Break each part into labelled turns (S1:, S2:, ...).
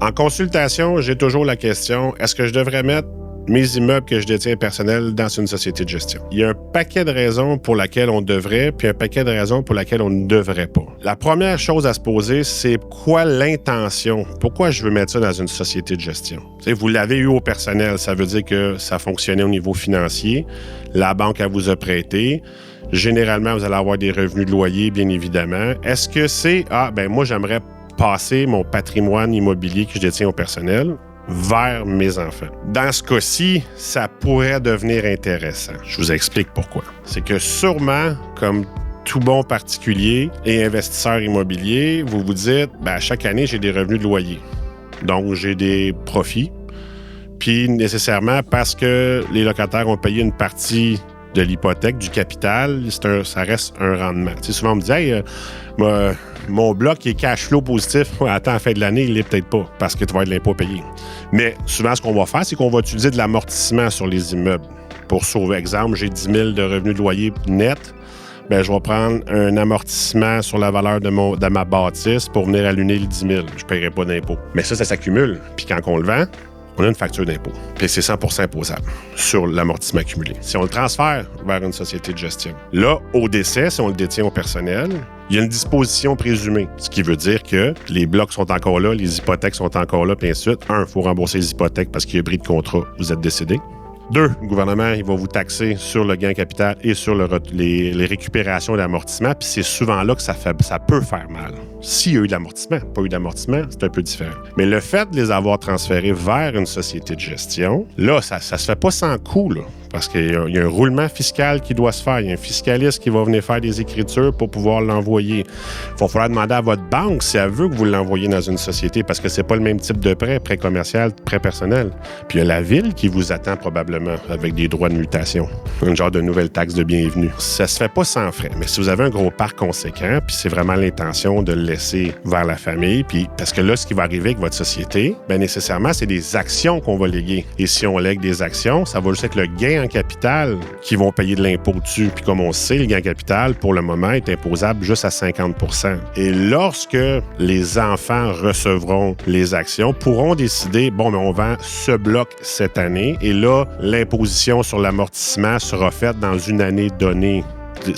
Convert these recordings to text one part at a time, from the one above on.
S1: En consultation, j'ai toujours la question, est-ce que je devrais mettre mes immeubles que je détiens personnels dans une société de gestion? Il y a un paquet de raisons pour lesquelles on devrait, puis un paquet de raisons pour lesquelles on ne devrait pas. La première chose à se poser, c'est quoi l'intention? Pourquoi je veux mettre ça dans une société de gestion? T'sais, vous l'avez eu au personnel, ça veut dire que ça fonctionnait au niveau financier, la banque, elle vous a prêté. Généralement, vous allez avoir des revenus de loyer, bien évidemment. Est-ce que c'est, moi, j'aimerais passer mon patrimoine immobilier que je détiens au personnel vers mes enfants. Dans ce cas-ci, ça pourrait devenir intéressant. Je vous explique pourquoi. C'est que sûrement, comme tout bon particulier et investisseur immobilier, vous vous dites, chaque année, j'ai des revenus de loyer. Donc, j'ai des profits. Puis, nécessairement, parce que les locataires ont payé une partie de l'hypothèque, du capital, ça reste un rendement. Tu sais, souvent, on me dit, mon bloc est cash flow positif. Attends, à la fin de l'année, il l'est peut-être pas parce que tu vas avoir de l'impôt payé. Mais souvent, ce qu'on va faire, c'est qu'on va utiliser de l'amortissement sur les immeubles. Pour sauver, exemple, j'ai 10 000 de revenus de loyer net. Je vais prendre un amortissement sur la valeur de ma bâtisse pour venir allumer le 10 000. Je ne paierai pas d'impôt. Mais ça s'accumule. Puis quand on le vend, on a une facture d'impôt. Puis c'est 100% imposable sur l'amortissement accumulé. Si on le transfère vers une société de gestion, là, au décès, si on le détient au personnel, il y a une disposition présumée, ce qui veut dire que les blocs sont encore là, les hypothèques sont encore là, puis ainsi de suite. 1, il faut rembourser les hypothèques parce qu'il y a bris de contrat, vous êtes décédé. 2, le gouvernement, il va vous taxer sur le gain capital et sur les récupérations d'amortissement, puis c'est souvent là que ça peut faire mal. S'il y a eu de l'amortissement, pas eu d'amortissement, c'est un peu différent. Mais le fait de les avoir transférés vers une société de gestion, là, ça se fait pas sans coût, là. Parce qu'il y a un roulement fiscal qui doit se faire. Il y a un fiscaliste qui va venir faire des écritures pour pouvoir l'envoyer. Il va falloir demander à votre banque si elle veut que vous l'envoyiez dans une société parce que c'est pas le même type de prêt commercial, prêt personnel. Puis il y a la ville qui vous attend probablement avec des droits de mutation. Un genre de nouvelle taxe de bienvenue. Ça se fait pas sans frais. Mais si vous avez un gros parc conséquent, puis c'est vraiment l'intention de le laisser vers la famille, puis parce que là, ce qui va arriver avec votre société, nécessairement, c'est des actions qu'on va léguer. Et si on lègue des actions, ça va juste être le gain en capital qui vont payer de l'impôt dessus. Puis comme on sait, le gain capital, pour le moment, est imposable juste à 50 %. Et lorsque les enfants recevront les actions, pourront décider, on vend ce bloc cette année. Et là, l'imposition sur l'amortissement sera faite dans une année donnée.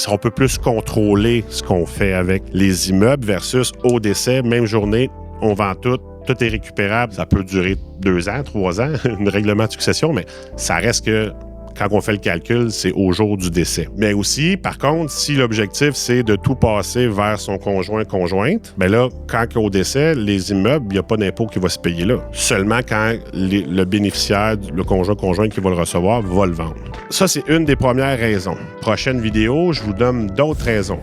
S1: On peut plus contrôler ce qu'on fait avec les immeubles versus au décès, même journée, on vend tout. Tout est récupérable. Ça peut durer 2 ans, 3 ans, un règlement de succession, mais ça reste que quand on fait le calcul, c'est au jour du décès. Mais aussi, par contre, si l'objectif, c'est de tout passer vers son conjointe, là, quand au décès, les immeubles, il n'y a pas d'impôt qui va se payer là. Seulement quand le bénéficiaire, le conjoint qui va le recevoir, va le vendre. Ça, c'est une des premières raisons. Prochaine vidéo, je vous donne d'autres raisons.